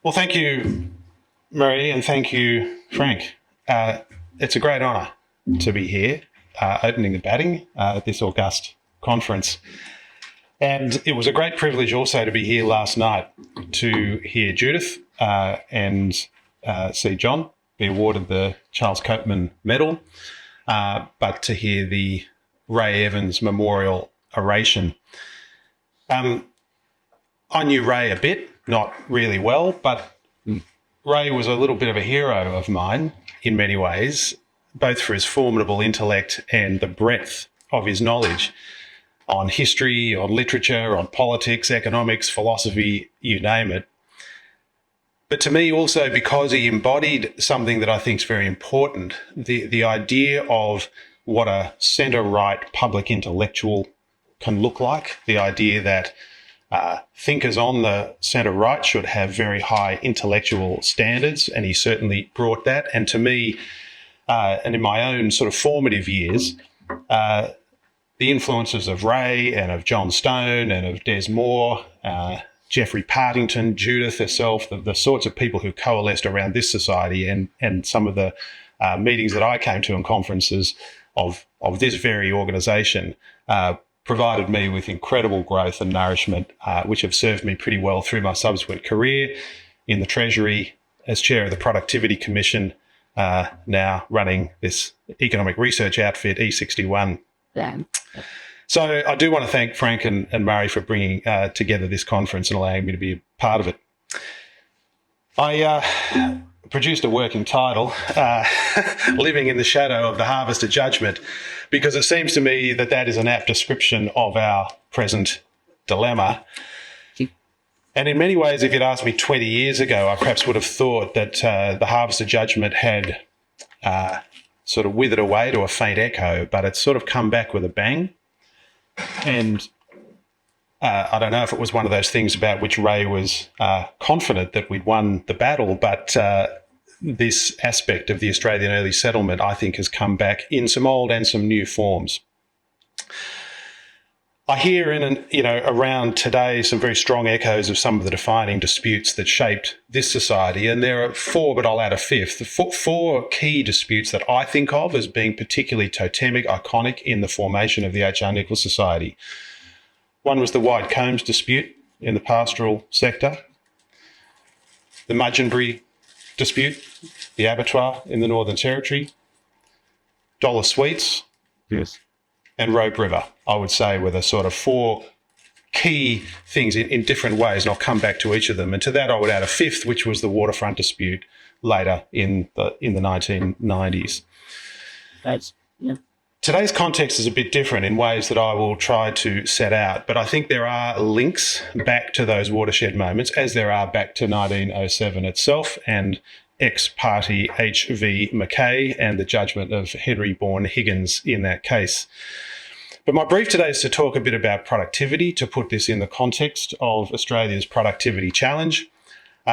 Well, thank you, Marie, and thank you, Frank. It's a great honour to be here, opening the batting at this august conference. And it was a great privilege also to be here last night to hear Judith and see John be awarded the Charles Copeman Medal, but to hear the Ray Evans Memorial Oration. I knew Ray a bit, not really well, but Ray was a little bit of a hero of mine in many ways, both for his formidable intellect and the breadth of his knowledge on history, on literature, on politics, economics, philosophy, you name it. But to me also because he embodied something that I think is very important, the idea of what a centre-right public intellectual can look like, the idea that thinkers on the centre-right should have very high intellectual standards, and he certainly brought that. And to me, and in my own sort of formative years, the influences of Ray and of John Stone and of Des Moore, Geoffrey Partington, Judith herself, the sorts of people who coalesced around this society and some of the meetings that I came to and conferences of this very organisation provided me with incredible growth and nourishment, which have served me pretty well through my subsequent career in the Treasury as chair of the Productivity Commission, now running this economic research outfit, E61. Yeah. So I do want to thank Frank and Murray for bringing together this conference and allowing me to be a part of it. I produced a working title, Living in the Shadow of the Harvest of Judgment, because it seems to me that that is an apt description of our present dilemma. And in many ways, if you'd asked me 20 years ago, I perhaps would have thought that the harvest of judgment had sort of withered away to a faint echo, but it's sort of come back with a bang. And I don't know if it was one of those things about which Ray was confident that we'd won the battle, but this aspect of the Australian early settlement, I think, has come back in some old and some new forms. I hear around today some very strong echoes of some of the defining disputes that shaped this society, and there are four, but I'll add a fifth. The four key disputes that I think of as being particularly totemic, iconic in the formation of the H.R. Nicholls Society. One was the White Combs dispute in the pastoral sector, the Mudgeonbury dispute, the abattoir in the Northern Territory, dollar sweets, Yes. and Robe River, I would say, were the sort of four key things in different ways, and I'll come back to each of them. And to that I would add a fifth, which was the waterfront dispute later in the 1990s. Yeah. Today's context is a bit different in ways that I will try to set out, but I think there are links back to those watershed moments, as there are back to 1907 itself and ex-party H.V. Mackay and the judgment of Henry Bourne Higgins in that case. But my brief today is to talk a bit about productivity, to put this in the context of Australia's productivity challenge.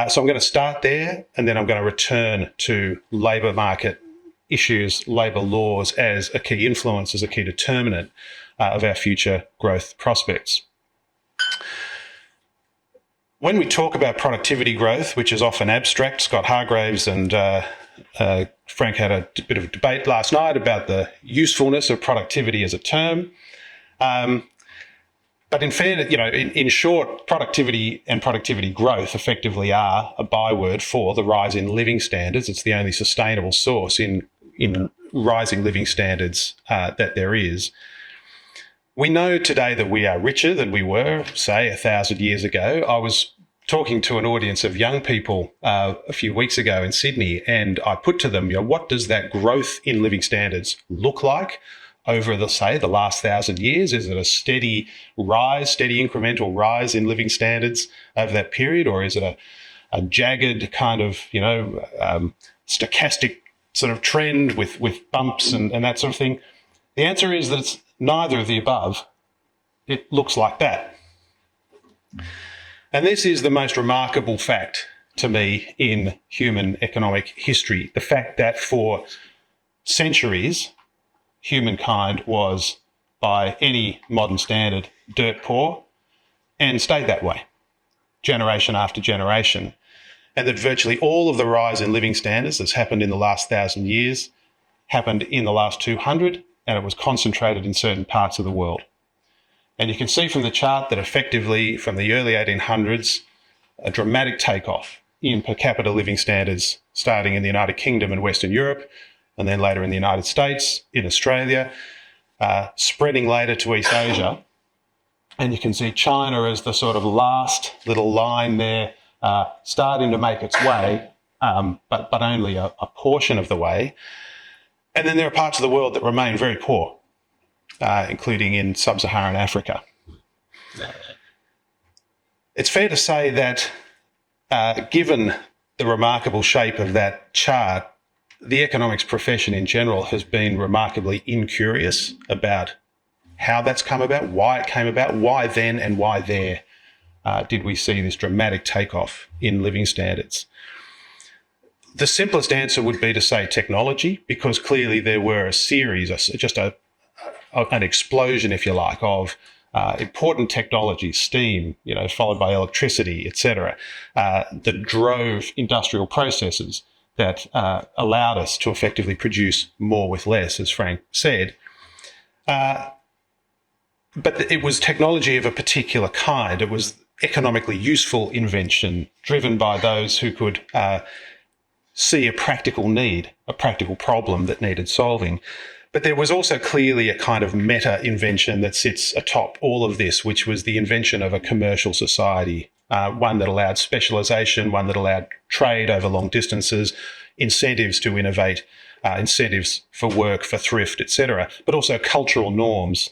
So I'm going to start there, and then I'm going to return to labour market issues, labour laws as a key influence, as a key determinant of our future growth prospects. When we talk about productivity growth, which is often abstract, Scott Hargraves and Frank had a bit of a debate last night about the usefulness of productivity as a term. But in fairness, in short, productivity and productivity growth effectively are a byword for the rise in living standards. It's the only sustainable source in rising living standards that there is. We know today that we are richer than we were, say, 1,000 years ago. I was talking to an audience of young people a few weeks ago in Sydney, and I put to them, what does that growth in living standards look like over the last 1,000 years? Is it a steady rise, steady incremental rise in living standards over that period, or is it a jagged kind of, stochastic sort of trend with bumps and that sort of thing? The answer is that it's neither of the above. It looks like that. And this is the most remarkable fact to me in human economic history, the fact that for centuries, humankind was, by any modern standard, dirt poor and stayed that way, generation after generation. and that virtually all of the rise in living standards that's happened in the last 1,000 years happened in the last 200, and it was concentrated in certain parts of the world. And you can see from the chart that effectively from the early 1800s, a dramatic takeoff in per capita living standards, starting in the United Kingdom and Western Europe, and then later in the United States, in Australia, spreading later to East Asia. And you can see China as the sort of last little line there, starting to make its way, but only a portion of the way. And then there are parts of the world that remain very poor, including in sub-Saharan Africa. It's fair to say that given the remarkable shape of that chart, the economics profession in general has been remarkably incurious about how that's come about, why it came about, why then and why there did we see this dramatic takeoff in living standards. The simplest answer would be to say technology, because clearly there were a series, just an explosion, if you like, of important technologies, steam, followed by electricity, etc., that drove industrial processes that allowed us to effectively produce more with less, as Frank said. But it was technology of a particular kind. It was economically useful invention driven by those who could see a practical need, a practical problem that needed solving. But there was also clearly a kind of meta invention that sits atop all of this, which was the invention of a commercial society, one that allowed specialisation, one that allowed trade over long distances, incentives to innovate, incentives for work, for thrift, etc., but also cultural norms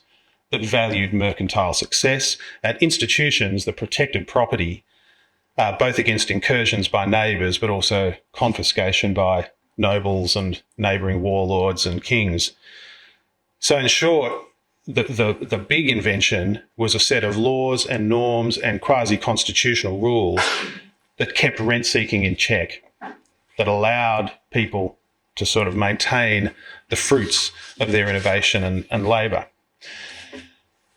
that valued mercantile success, and institutions that protected property, both against incursions by neighbours, but also confiscation by nobles and neighbouring warlords and kings. So in short, the big invention was a set of laws and norms and quasi-constitutional rules that kept rent-seeking in check, that allowed people to sort of maintain the fruits of their innovation and labour.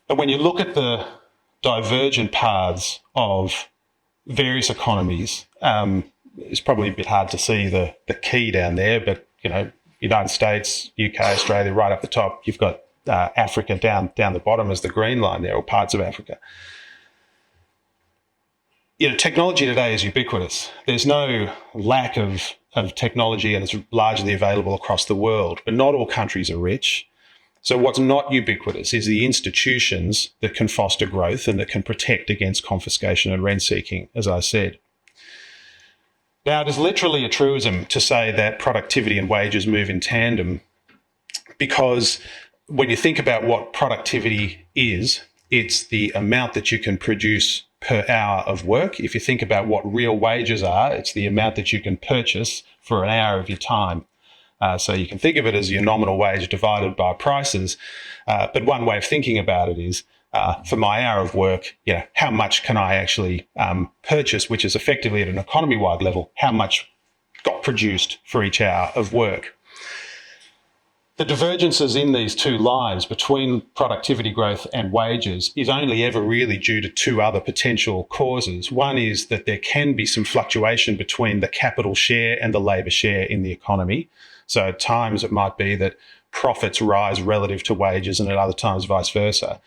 And when you look at the divergent paths of various economies, it's probably a bit hard to see the key down there, but, United States, UK, Australia, right up the top, you've got Africa down the bottom as the green line there, or parts of Africa. Technology today is ubiquitous. There's no lack of technology, and it's largely available across the world, but not all countries are rich. So what's not ubiquitous is the institutions that can foster growth and that can protect against confiscation and rent-seeking, as I said. Now, it is literally a truism to say that productivity and wages move in tandem, because when you think about what productivity is, it's the amount that you can produce per hour of work. If you think about what real wages are, it's the amount that you can purchase for an hour of your time. So you can think of it as your nominal wage divided by prices. But one way of thinking about it is, for my hour of work, how much can I actually purchase, which is effectively at an economy-wide level, how much got produced for each hour of work. The divergences in these two lines between productivity growth and wages is only ever really due to two other potential causes. One is that there can be some fluctuation between the capital share and the labour share in the economy. So at times it might be that profits rise relative to wages, and at other times vice versa.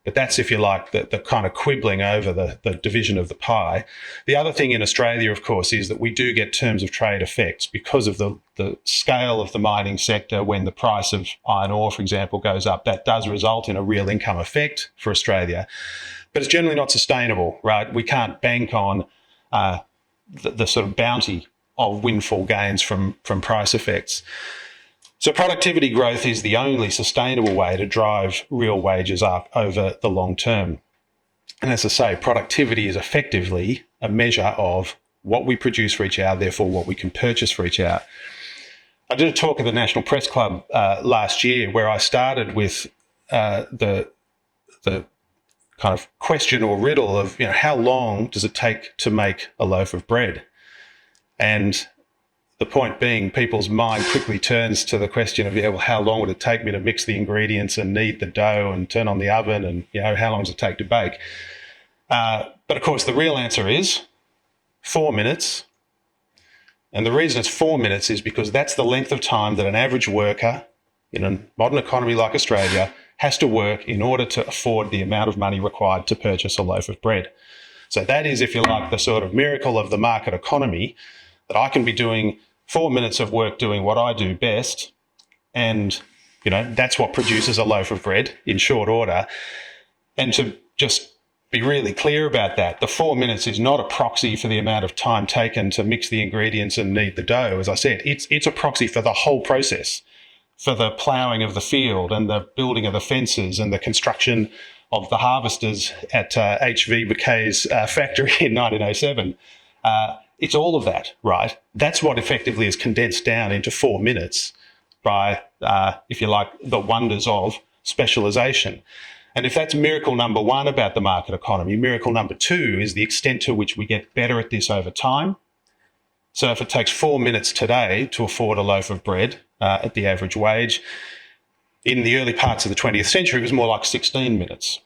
But that's, if you like, the kind of quibbling over the division of the pie. The other thing in Australia, of course, is that we do get terms of trade effects because of the scale of the mining sector. When the price of iron ore, for example, goes up, that does result in a real income effect for Australia. But it's generally not sustainable, right? We can't bank on the sort of bounty of windfall gains from price effects. So productivity growth is the only sustainable way to drive real wages up over the long term. And as I say, productivity is effectively a measure of what we produce for each hour, therefore what we can purchase for each hour. I did a talk at the National Press Club last year where I started with the kind of question or riddle of, how long does it take to make a loaf of bread? And the point being, people's mind quickly turns to the question of, how long would it take me to mix the ingredients and knead the dough and turn on the oven, and, how long does it take to bake? But of course, the real answer is 4 minutes, And the reason it's 4 minutes is because that's the length of time that an average worker in a modern economy like Australia has to work in order to afford the amount of money required to purchase a loaf of bread. So that is, if you like, the sort of miracle of the market economy, that I can be doing 4 minutes of work doing what I do best, and that's what produces a loaf of bread in short order. And to just be really clear about that, the 4 minutes is not a proxy for the amount of time taken to mix the ingredients and knead the dough. As I said, it's a proxy for the whole process, for the ploughing of the field and the building of the fences and the construction of the harvesters at H.V. McKay's factory in 1907. It's all of that, right? That's what effectively is condensed down into 4 minutes by, if you like, the wonders of specialisation. And if that's miracle number one about the market economy, miracle number two is the extent to which we get better at this over time. So if it takes 4 minutes today to afford a loaf of bread at the average wage, in the early parts of the 20th century, it was more like 16 minutes.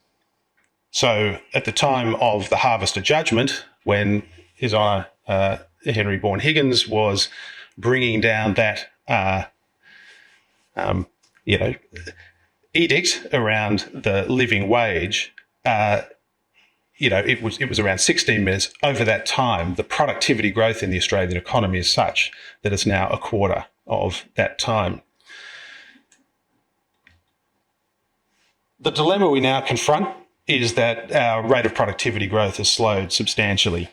So at the time of the Harvester Judgment, when His Honour Henry Bourne Higgins was bringing down that, edict around the living wage, it was around 16 minutes. Over that time, the productivity growth in the Australian economy is such that it's now a quarter of that time. The dilemma we now confront is that our rate of productivity growth has slowed substantially.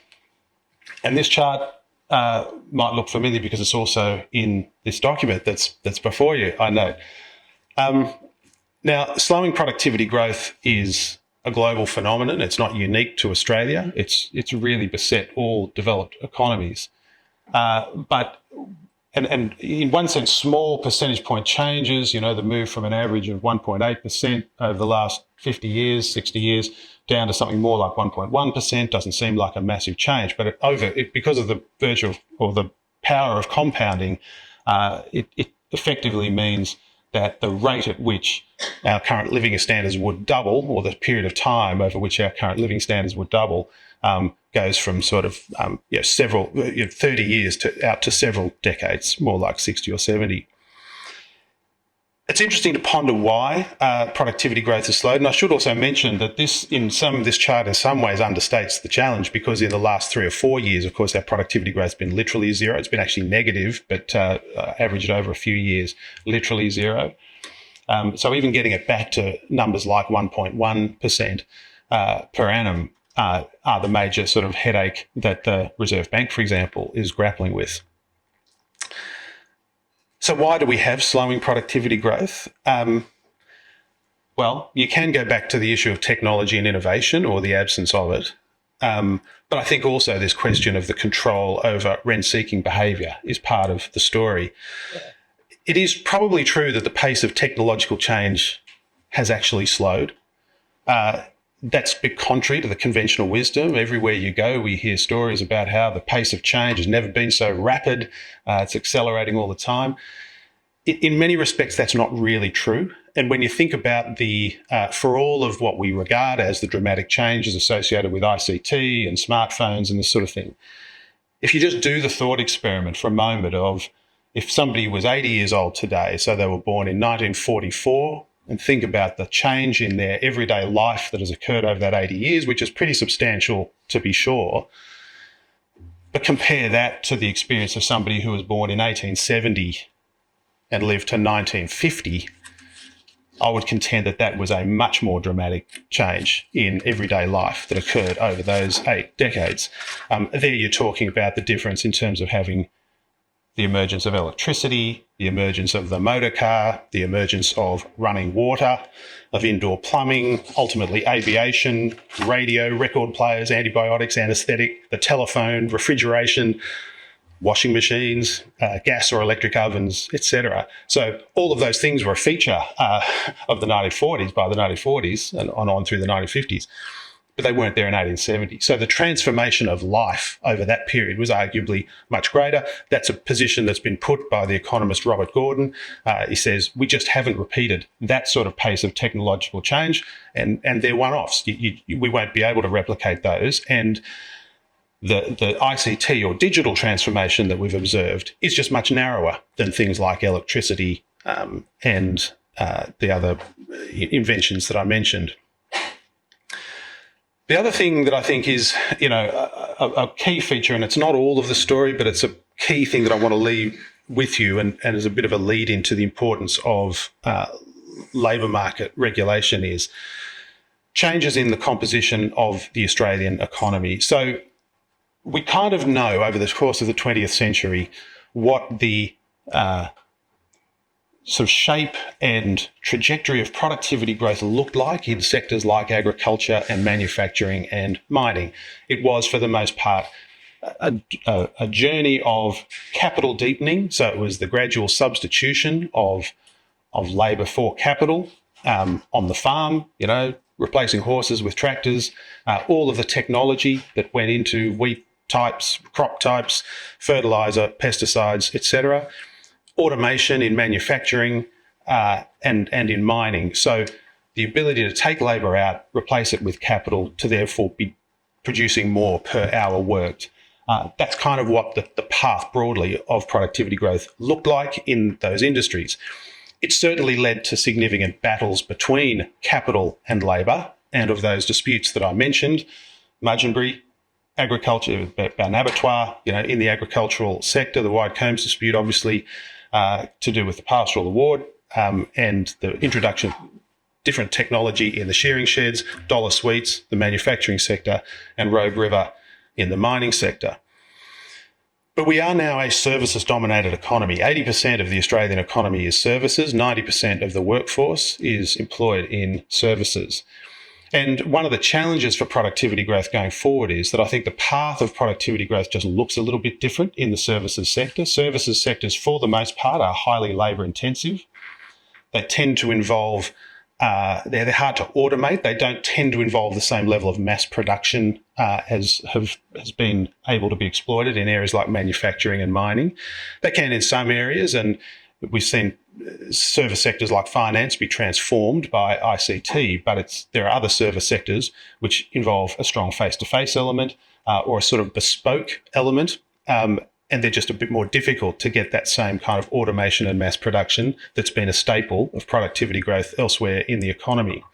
And this chart might look familiar because it's also in this document that's before you, I know. Now, slowing productivity growth is a global phenomenon. It's not unique to Australia. It's really beset all developed economies. But in one sense, small percentage point changes, the move from an average of 1.8% over the last 50 years, 60 years, down to something more like 1.1% doesn't seem like a massive change. But because of the virtue or the power of compounding, it effectively means that the rate at which our current living standards would double, or the period of time over which our current living standards would double, goes from sort of several 30 years out to several decades, more like 60 or 70. It's interesting to ponder why productivity growth has slowed. And I should also mention that this chart in some ways understates the challenge, because in the last 3 or 4 years, of course, our productivity growth has been literally zero. It's been actually negative, but averaged over a few years, literally zero. So even getting it back to numbers like 1.1% per annum are the major sort of headache that the Reserve Bank, for example, is grappling with. So why do we have slowing productivity growth? Well, you can go back to the issue of technology and innovation, or the absence of it. But I think also this question of the control over rent-seeking behaviour is part of the story. It is probably true that the pace of technological change has actually slowed. That's a bit contrary to the conventional wisdom. Everywhere you go, we hear stories about how the pace of change has never been so rapid. It's accelerating all the time. In many respects, that's not really true. And when you think about for all of what we regard as the dramatic changes associated with ICT and smartphones and this sort of thing, if you just do the thought experiment for a moment of, if somebody was 80 years old today, so they were born in 1944, and think about the change in their everyday life that has occurred over that 80 years, which is pretty substantial to be sure. But compare that to the experience of somebody who was born in 1870 and lived to 1950, I would contend that that was a much more dramatic change in everyday life that occurred over those 8 decades. There you're talking about the difference in terms of having the emergence of electricity, the emergence of the motor car, the emergence of running water, of indoor plumbing, ultimately aviation, radio, record players, antibiotics, anaesthetic, the telephone, refrigeration, washing machines, gas or electric ovens, etc. So all of those things were a feature of the 1940s, by the 1940s and on through the 1950s. But they weren't there in 1870. So the transformation of life over that period was arguably much greater. That's a position that's been put by the economist Robert Gordon. He says, we just haven't repeated that sort of pace of technological change, and they're one-offs. We won't be able to replicate those. And the ICT or digital transformation that we've observed is just much narrower than things like electricity and the other inventions that I mentioned. The other thing that I think is, a key feature, and it's not all of the story, but it's a key thing that I want to leave with you and as a bit of a lead into the importance of labour market regulation, is changes in the composition of the Australian economy. So we kind of know over the course of the 20th century what the sort of shape and trajectory of productivity growth looked like in sectors like agriculture and manufacturing and mining. It was, for the most part, a journey of capital deepening. So it was the gradual substitution of labour for capital on the farm, replacing horses with tractors, all of the technology that went into wheat types, crop types, fertiliser, pesticides, etc., automation in manufacturing and in mining. So the ability to take labour out, replace it with capital, to therefore be producing more per hour worked. That's kind of what the path broadly of productivity growth looked like in those industries. It certainly led to significant battles between capital and labour, and of those disputes that I mentioned, Mudgeonbury, agriculture, an abattoir, in the agricultural sector, the White Combs dispute, obviously, to do with the pastoral award and the introduction of different technology in the shearing sheds, dollar sweets, the manufacturing sector, and Rogue River in the mining sector. But we are now a services-dominated economy. 80% of the Australian economy is services. 90% of the workforce is employed in services. And one of the challenges for productivity growth going forward is that I think the path of productivity growth just looks a little bit different in the services sector. Services sectors, for the most part, are highly labour intensive. They tend to involve, they're hard to automate. They don't tend to involve the same level of mass production as has been able to be exploited in areas like manufacturing and mining. They can in some areas, and we've seen service sectors like finance be transformed by ICT, but there are other service sectors which involve a strong face-to-face element or a sort of bespoke element, and they're just a bit more difficult to get that same kind of automation and mass production that's been a staple of productivity growth elsewhere in the economy.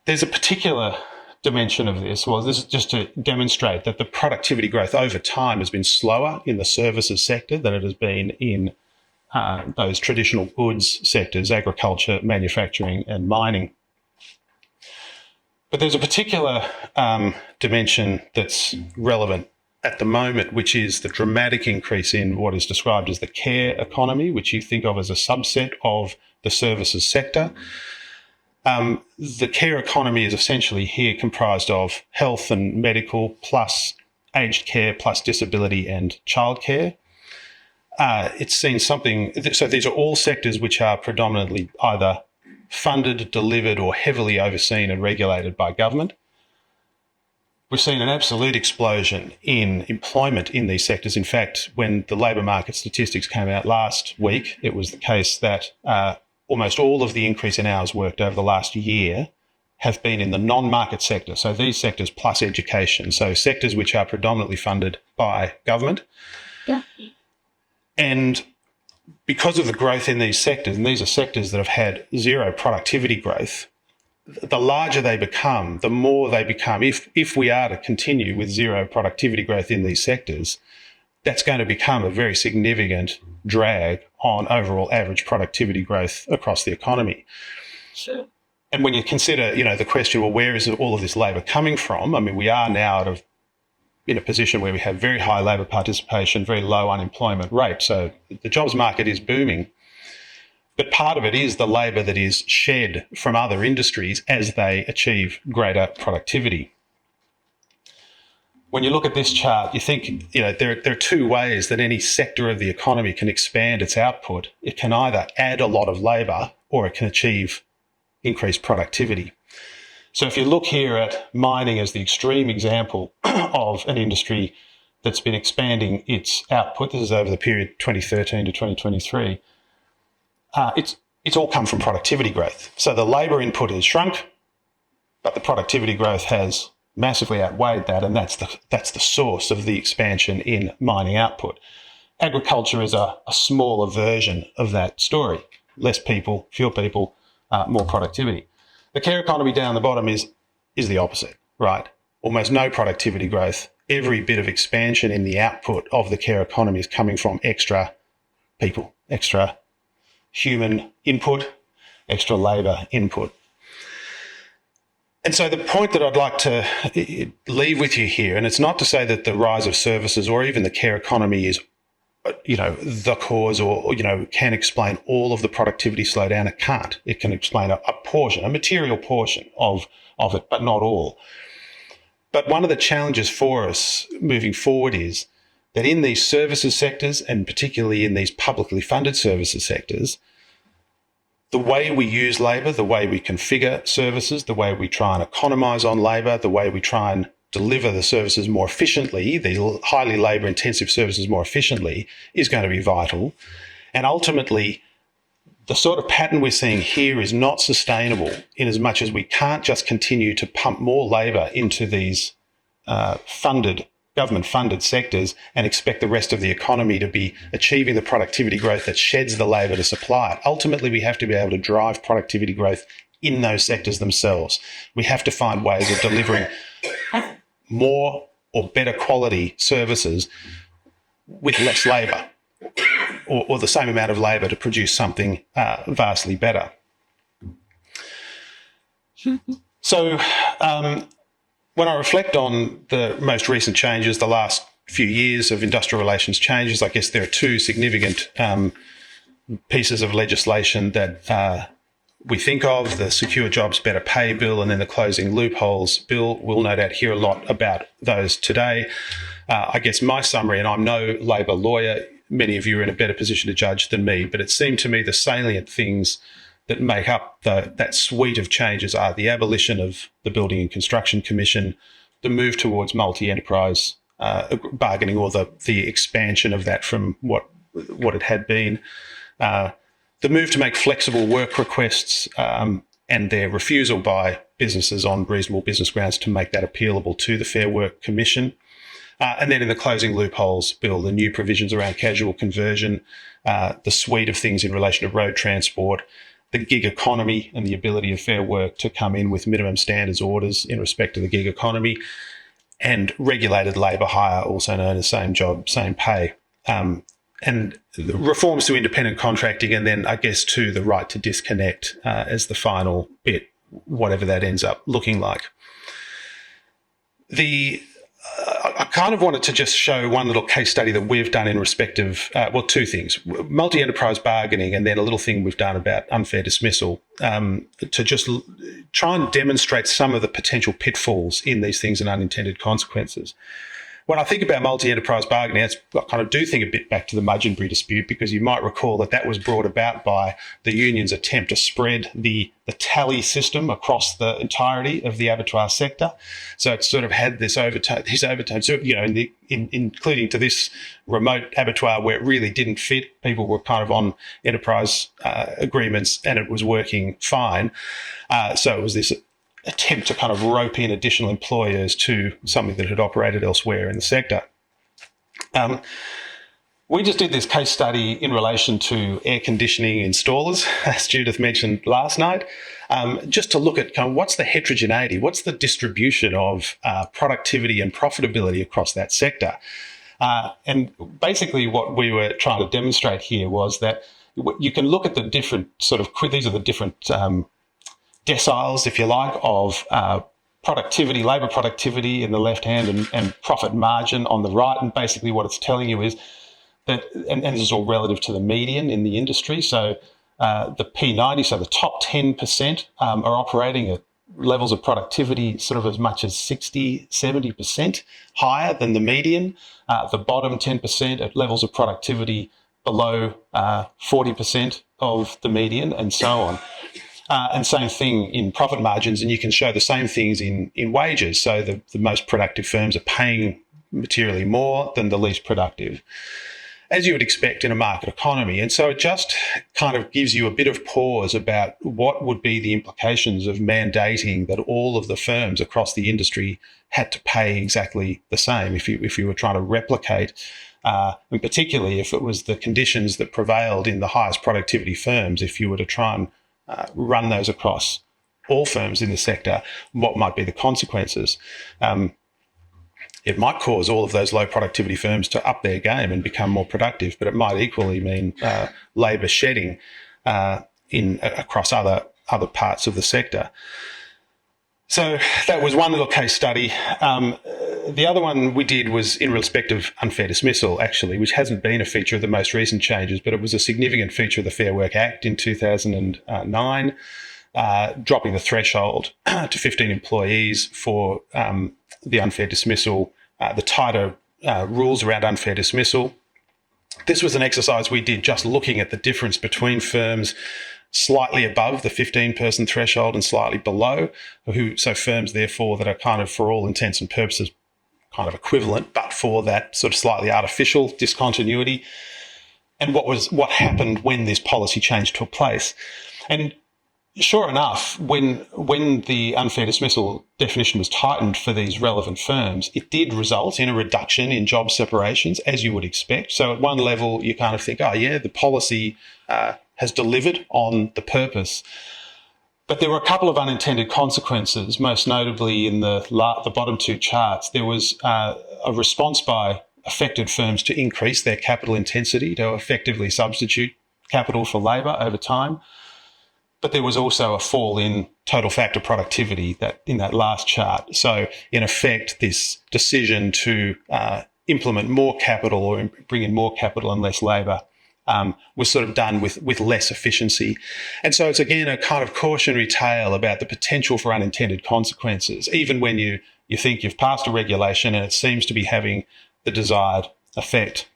There's a particular dimension of this. Well, this is just to demonstrate that the productivity growth over time has been slower in the services sector than it has been in those traditional goods sectors, agriculture, manufacturing and mining. But there's a particular dimension that's relevant at the moment, which is the dramatic increase in what is described as the care economy, which you think of as a subset of the services sector. The care economy is essentially here comprised of health and medical plus aged care plus disability and childcare. It's seen something, so these are all sectors which are predominantly either funded, delivered or heavily overseen and regulated by government. We've seen an absolute explosion in employment in these sectors. In fact, when the labour market statistics came out last week, it was the case that almost all of the increase in hours worked over the last year have been in the non-market sector. So these sectors plus education, so sectors which are predominantly funded by government. Yeah. And because of the growth in these sectors, and these are sectors that have had zero productivity growth, the larger they become, the more they become. If we are to continue with zero productivity growth in these sectors, that's going to become a very significant drag on overall average productivity growth across the economy. Sure. And when you consider, the question, well, where is all of this labour coming from? I mean, we are now in a position where we have very high labour participation, very low unemployment rate. So the jobs market is booming. But part of it is the labour that is shed from other industries as they achieve greater productivity. When you look at this chart, you think, there are two ways that any sector of the economy can expand its output. It can either add a lot of labour or it can achieve increased productivity. So if you look here at mining as the extreme example of an industry that's been expanding its output, this is over the period 2013 to 2023, it's all come from productivity growth. So the labour input has shrunk, but the productivity growth has massively outweighed that, and that's the source of the expansion in mining output. Agriculture is a smaller version of that story. Less people, fewer people, more productivity. The care economy down the bottom is the opposite, right? Almost no productivity growth. Every bit of expansion in the output of the care economy is coming from extra people, extra human input, extra labour input. And so the point that I'd like to leave with you here, and it's not to say that the rise of services or even the care economy is, the cause or can explain all of the productivity slowdown. It can't. It can explain a portion, a material portion of it, but not all. But one of the challenges for us moving forward is that in these services sectors, and particularly in these publicly funded services sectors, the way we use labour, the way we configure services, the way we try and economise on labour, the way we try and deliver the services more efficiently, the highly labour-intensive services more efficiently, is going to be vital. And ultimately, the sort of pattern we're seeing here is not sustainable in as much as we can't just continue to pump more labour into these government-funded sectors and expect the rest of the economy to be achieving the productivity growth that sheds the labour to supply it. Ultimately, we have to be able to drive productivity growth in those sectors themselves. We have to find ways of delivering more or better quality services with less labour, or the same amount of labour to produce something vastly better. So when I reflect on the most recent changes, the last few years of industrial relations changes, I guess there are two significant pieces of legislation that we think of: the Secure Jobs, Better Pay Bill and then the Closing Loopholes Bill. We'll no doubt hear a lot about those today. I guess my summary, and I'm no labour lawyer, many of you are in a better position to judge than me, but it seemed to me the salient things that make up that suite of changes are the abolition of the Building and Construction Commission, the move towards multi-enterprise bargaining, or the expansion of that from what it had been, the move to make flexible work requests and their refusal by businesses on reasonable business grounds to make that appealable to the Fair Work Commission. And then in the Closing Loopholes Bill, the new provisions around casual conversion, the suite of things in relation to road transport, the gig economy and the ability of Fair Work to come in with minimum standards orders in respect to the gig economy, and regulated labour hire, also known as same job, same pay, and reforms to independent contracting, and then I guess to the right to disconnect as the final bit, whatever that ends up looking like. I kind of wanted to just show one little case study that we've done in respect of, two things: multi-enterprise bargaining, and then a little thing we've done about unfair dismissal, to just try and demonstrate some of the potential pitfalls in these things and unintended consequences. When I think about multi-enterprise bargaining, I kind of do think a bit back to the Mudgeonbury dispute, because you might recall that was brought about by the union's attempt to spread the tally system across the entirety of the abattoir sector. So it sort of had this overtone, so, including to this remote abattoir where it really didn't fit. People were kind of on enterprise agreements and it was working fine. So it was this attempt to kind of rope in additional employers to something that had operated elsewhere in the sector. We just did this case study in relation to air conditioning installers, as Judith mentioned last night, just to look at kind of what's the heterogeneity, what's the distribution of productivity and profitability across that sector. And basically what we were trying to demonstrate here was that you can look at the different these are the different deciles, if you like, of productivity, labour productivity in the left hand and profit margin on the right. And basically what it's telling you is that, and this is all relative to the median in the industry, so the P90, so the top 10% are operating at levels of productivity sort of as much as 60, 70% higher than the median. The bottom 10% at levels of productivity below 40% of the median, and so on. And same thing in profit margins, and you can show the same things in wages. So the most productive firms are paying materially more than the least productive. as you would expect in a market economy. And so it just kind of gives you a bit of pause about what would be the implications of mandating that all of the firms across the industry had to pay exactly the same if you were trying to replicate, and particularly if it was the conditions that prevailed in the highest productivity firms, if you were to try and run those across all firms in the sector, what might be the consequences? It might cause all of those low productivity firms to up their game and become more productive, but it might equally mean labour shedding across other parts of the sector. So that was one little case study. The other one we did was in respect of unfair dismissal, actually, which hasn't been a feature of the most recent changes, but it was a significant feature of the Fair Work Act in 2009, dropping the threshold to 15 employees for the unfair dismissal, the tighter rules around unfair dismissal. This was an exercise we did just looking at the difference between firms slightly above the 15-person threshold and slightly below, so firms, therefore, that are kind of, for all intents and purposes, kind of equivalent, but for that sort of slightly artificial discontinuity, and what happened when this policy change took place. And sure enough, when the unfair dismissal definition was tightened for these relevant firms, it did result in a reduction in job separations, as you would expect. So at one level, you kind of think, oh yeah, the policy has delivered on the purpose. But there were a couple of unintended consequences, most notably in the bottom two charts. There was a response by affected firms to increase their capital intensity, to effectively substitute capital for labour over time. But there was also a fall in total factor productivity in that last chart. So in effect, this decision to implement more capital or bring in more capital and less labour was sort of done with less efficiency. And so it's, again, a kind of cautionary tale about the potential for unintended consequences, even when you think you've passed a regulation and it seems to be having the desired effect.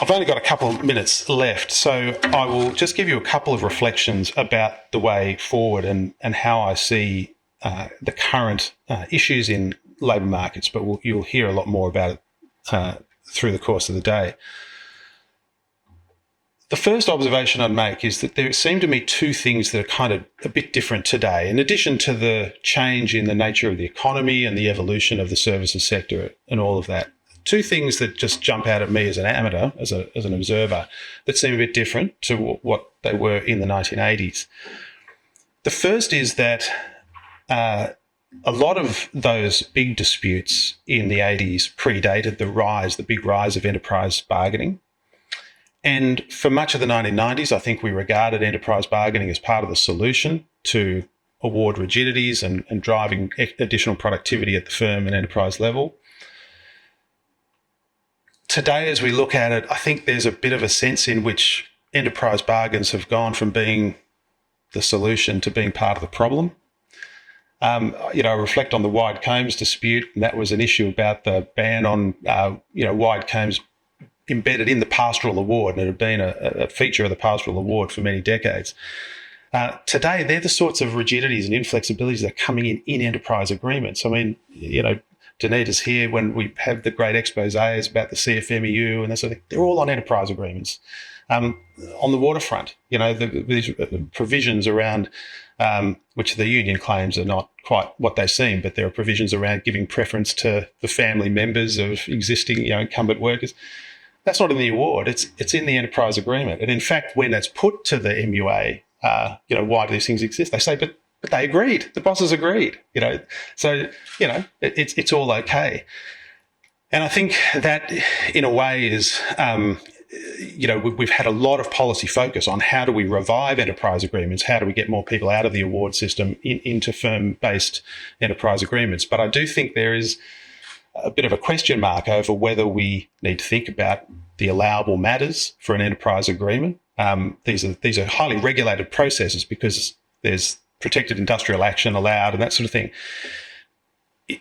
I've only got a couple of minutes left, so I will just give you a couple of reflections about the way forward and how I see the current issues in labour markets, but you'll hear a lot more about it through the course of the day. The first observation I'd make is that there seem to me two things that are kind of a bit different today. In addition to the change in the nature of the economy and the evolution of the services sector and all of that, two things that just jump out at me as an amateur, as an observer, that seem a bit different to what they were in the 1980s. The first is that a lot of those big disputes in the 80s predated the big rise of enterprise bargaining. And for much of the 1990s, I think we regarded enterprise bargaining as part of the solution to award rigidities and driving additional productivity at the firm and enterprise level. Today, as we look at it, I think there's a bit of a sense in which enterprise bargains have gone from being the solution to being part of the problem. I reflect on the wide combs dispute, and that was an issue about the ban on, wide combs embedded in the pastoral award, and it had been a feature of the pastoral award for many decades. Today, they're the sorts of rigidities and inflexibilities that are coming in enterprise agreements. I mean, Danita's here when we have the great exposés about the CFMEU and that sort of thing. They're all on enterprise agreements. On the waterfront, these provisions around, which the union claims are not quite what they seem, but there are provisions around giving preference to the family members of existing, incumbent workers. That's not in the award. It's in the enterprise agreement. And in fact, when that's put to the MUA, why do these things exist? They say, but they agreed. The bosses agreed. So it's all okay. And I think that, in a way, is we've had a lot of policy focus on how do we revive enterprise agreements, how do we get more people out of the award system into firm-based enterprise agreements. But I do think there is a bit of a question mark over whether we need to think about the allowable matters for an enterprise agreement. These are highly regulated processes because there's protected industrial action allowed and that sort of thing.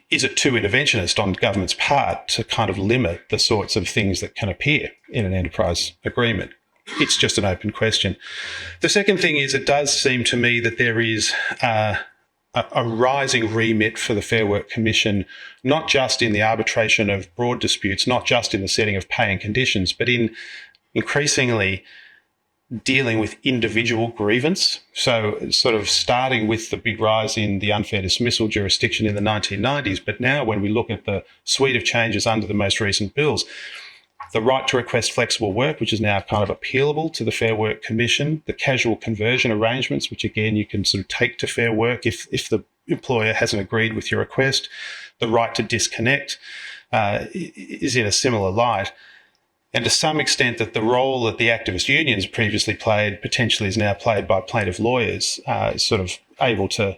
Is it too interventionist on government's part to kind of limit the sorts of things that can appear in an enterprise agreement? It's just an open question. The second thing is, it does seem to me that there is a a rising remit for the Fair Work Commission, not just in the arbitration of broad disputes, not just in the setting of pay and conditions, but in increasingly dealing with individual grievance. So sort of starting with the big rise in the unfair dismissal jurisdiction in the 1990s, but now when we look at the suite of changes under the most recent bills, the right to request flexible work, which is now kind of appealable to the Fair Work Commission, the casual conversion arrangements, which again you can sort of take to Fair Work if the employer hasn't agreed with your request, the right to disconnect is in a similar light. And to some extent that the role that the activist unions previously played potentially is now played by plaintiff lawyers, sort of able to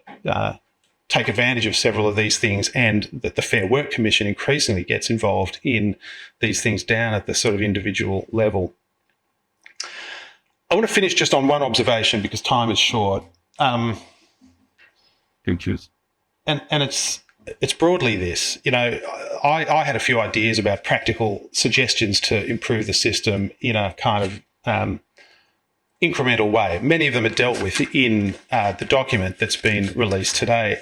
take advantage of several of these things, and that the Fair Work Commission increasingly gets involved in these things down at the sort of individual level. I want to finish just on one observation because time is short. Thank you. And it's broadly this. I had a few ideas about practical suggestions to improve the system in a kind of incremental way. Many of them are dealt with in the document that's been released today.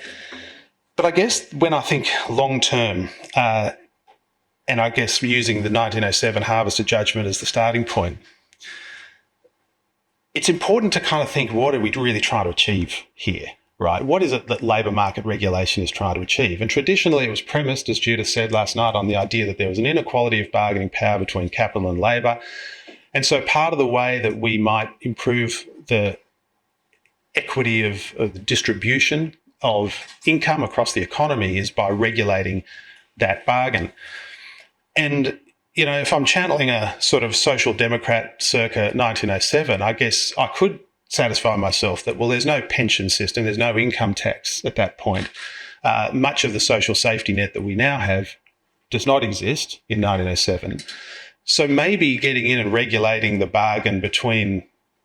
But I guess when I think long term, and I guess using the 1907 Harvester judgment as the starting point, it's important to kind of think, what are we really trying to achieve here, right? What is it that labour market regulation is trying to achieve? And traditionally it was premised, as Judith said last night, on the idea that there was an inequality of bargaining power between capital and labour. And so part of the way that we might improve the equity of the distribution of income across the economy is by regulating that bargain. And, if I'm channeling a sort of social democrat circa 1907, I guess I could satisfy myself that, well, there's no pension system, there's no income tax at that point. Much of the social safety net that we now have does not exist in 1907. So maybe getting in and regulating the bargain between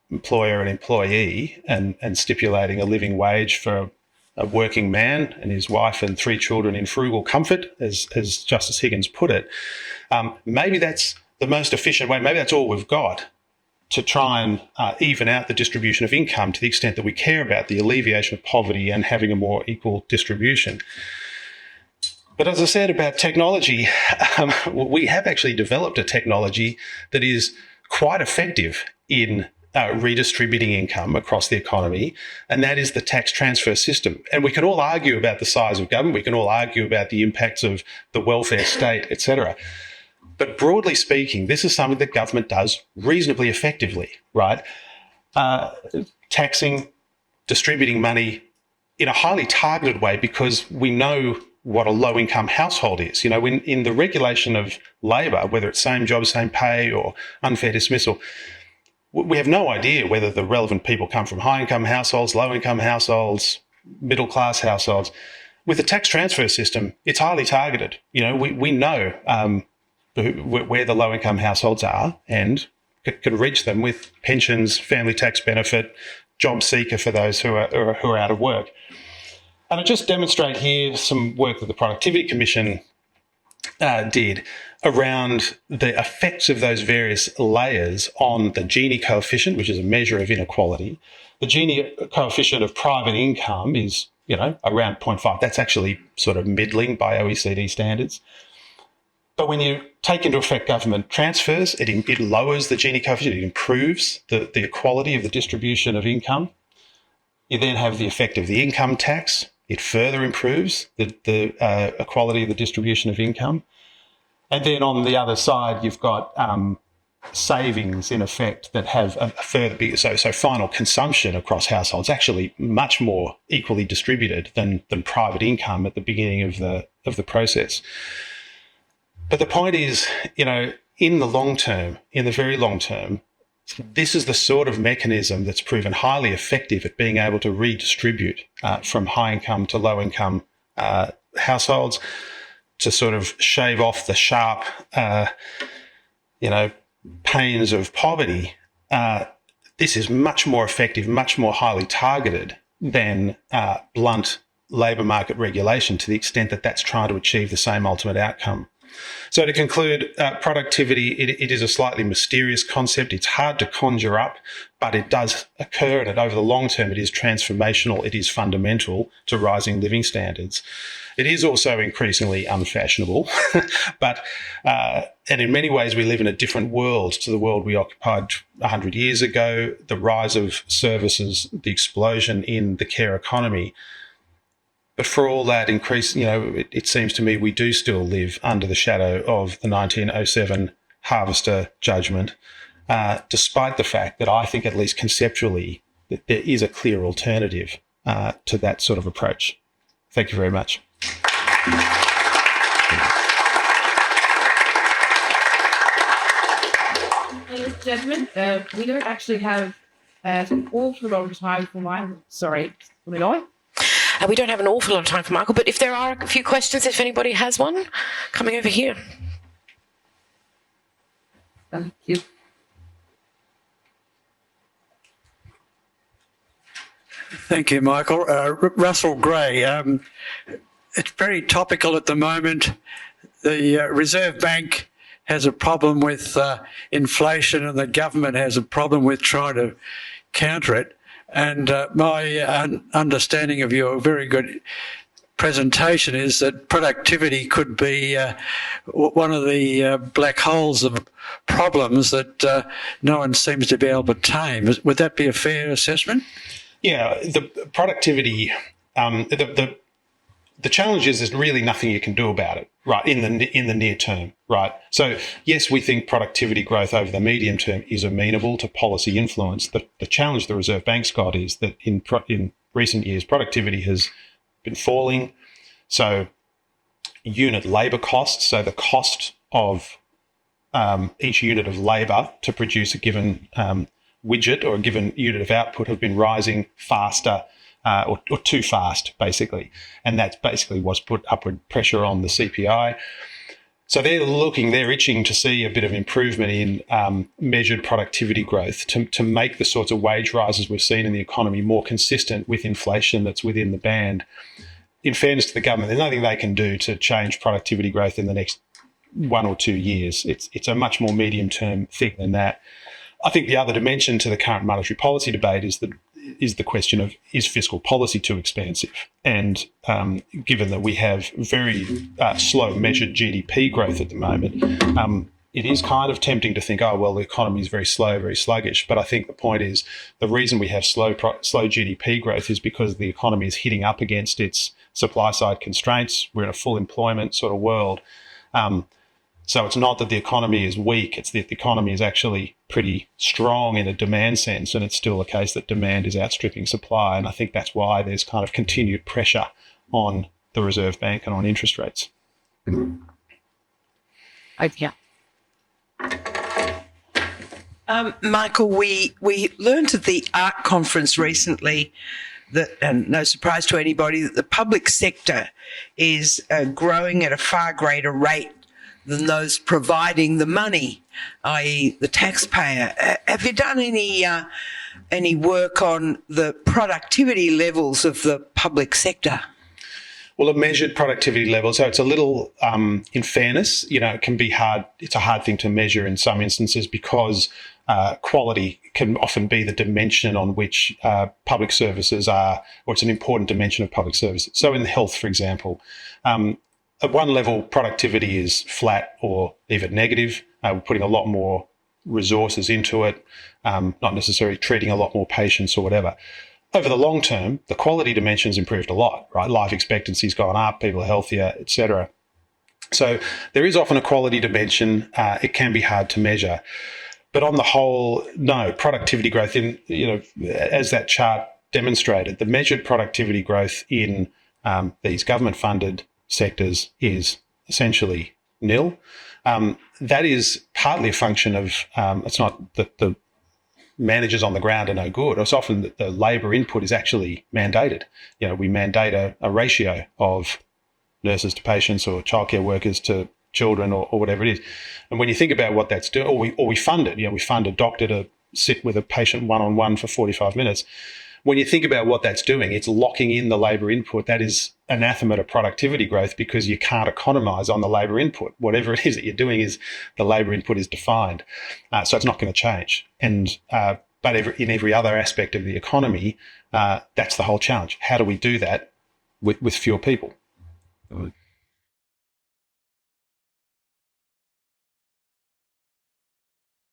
employer and employee and stipulating a living wage for a working man and his wife and 3 children in frugal comfort, as Justice Higgins put it, maybe that's the most efficient way. Maybe that's all we've got to try and even out the distribution of income to the extent that we care about the alleviation of poverty and having a more equal distribution. But as I said about technology, we have actually developed a technology that is quite effective in redistributing income across the economy, and that is the tax transfer system. And we can all argue about the size of government, we can all argue about the impacts of the welfare state, etc. But broadly speaking, this is something that government does reasonably effectively, right? Taxing, distributing money in a highly targeted way, because we know what a low-income household is. In the regulation of labour, whether it's same job, same pay or unfair dismissal, we have no idea whether the relevant people come from high-income households, low-income households, middle-class households. With the tax transfer system, it's highly targeted. We know where the low-income households are and can reach them with pensions, family tax benefit, job seeker for those who are out of work. And I just demonstrate here some work that the Productivity Commission did around the effects of those various layers on the Gini coefficient, which is a measure of inequality. The Gini coefficient of private income is, around 0.5. That's actually sort of middling by OECD standards. But when you take into effect government transfers, it lowers the Gini coefficient, it improves the equality of the distribution of income. You then have the effect of the income tax. It further improves the equality of the distribution of income. And then on the other side, you've got savings in effect that have a further bigger, so final consumption across households actually much more equally distributed than private income at the beginning of the process. But the point is, in the long term, in the very long term, this is the sort of mechanism that's proven highly effective at being able to redistribute from high income to low income households, to sort of shave off the sharp, pains of poverty. This is much more effective, much more highly targeted than blunt labour market regulation, to the extent that that's trying to achieve the same ultimate outcome. So to conclude, productivity, it is a slightly mysterious concept. It's hard to conjure up, but it does occur, and over the long term, it is transformational. It is fundamental to rising living standards. It is also increasingly unfashionable, but and in many ways, we live in a different world to the world we occupied 100 years ago. The rise of services, the explosion in the care economy. But for all that increase, it seems to me we do still live under the shadow of the 1907 Harvester judgment, despite the fact that I think, at least conceptually, that there is a clear alternative to that sort of approach. Thank you very much. Ladies and gentlemen, we don't actually have an awful lot of time for Michael. Sorry, we don't have an awful lot of time for Michael, but if there are a few questions, if anybody has one, coming over here. Thank you. Thank you, Michael. Russell Gray. It's very topical at the moment. The Reserve Bank has a problem with inflation, and the government has a problem with trying to counter it. And my understanding of your very good presentation is that productivity could be one of the black holes of problems that no one seems to be able to tame. Would that be a fair assessment? Yeah, the productivity, the challenge is there's really nothing you can do about it, right, in the near term, right? So, yes, we think productivity growth over the medium term is amenable to policy influence. The challenge the Reserve Bank's got is that in recent years, productivity has been falling. So unit labour costs, so the cost of each unit of labour to produce a given widget or a given unit of output have been rising faster or too fast, basically. And that's basically what's put upward pressure on the CPI. So they're itching to see a bit of improvement in measured productivity growth to make the sorts of wage rises we've seen in the economy more consistent with inflation that's within the band. In fairness to the government, there's nothing they can do to change productivity growth in the next 1 or 2 years. It's a much more medium-term thing than that. I think the other dimension to the current monetary policy debate is the question of, is fiscal policy too expansive? And given that we have very slow measured GDP growth at the moment, it is kind of tempting to think, oh, well, the economy is very slow, very sluggish. But I think the point is the reason we have slow GDP growth is because the economy is hitting up against its supply side constraints. We're in a full employment sort of world. So it's not that the economy is weak, it's that the economy is actually pretty strong in a demand sense, and it's still the case that demand is outstripping supply. And I think that's why there's kind of continued pressure on the Reserve Bank and on interest rates. Yeah. Michael, we learned at the ARC conference recently that, and no surprise to anybody, that the public sector is growing at a far greater rate than those providing the money, i.e. the taxpayer. Have you done any work on the productivity levels of the public sector? Well, a measured productivity level. So it's a little, in fairness, it can be hard. It's a hard thing to measure in some instances because quality can often be the dimension on which public services are, or it's an important dimension of public services. So in health, for example, at one level, productivity is flat or even negative. We're putting a lot more resources into it, not necessarily treating a lot more patients or whatever. Over the long term, the quality dimension's improved a lot, right? Life expectancy's gone up, people are healthier, etc. So there is often a quality dimension. It can be hard to measure. But on the whole, no, productivity growth as that chart demonstrated, the measured productivity growth in these government-funded sectors is essentially nil. That is partly a function of, it's not that the managers on the ground are no good. It's often that the labour input is actually mandated. We mandate a ratio of nurses to patients or childcare workers to children or whatever it is. And when you think about what that's doing, or we fund it, we fund a doctor to sit with a patient one-on-one for 45 minutes. When you think about what that's doing, it's locking in the labour input. That is anathema to productivity growth because you can't economize on the labour input. Whatever it is that you're doing is the labour input is defined. So it's not going to change. And but in every other aspect of the economy, that's the whole challenge. How do we do that with fewer people?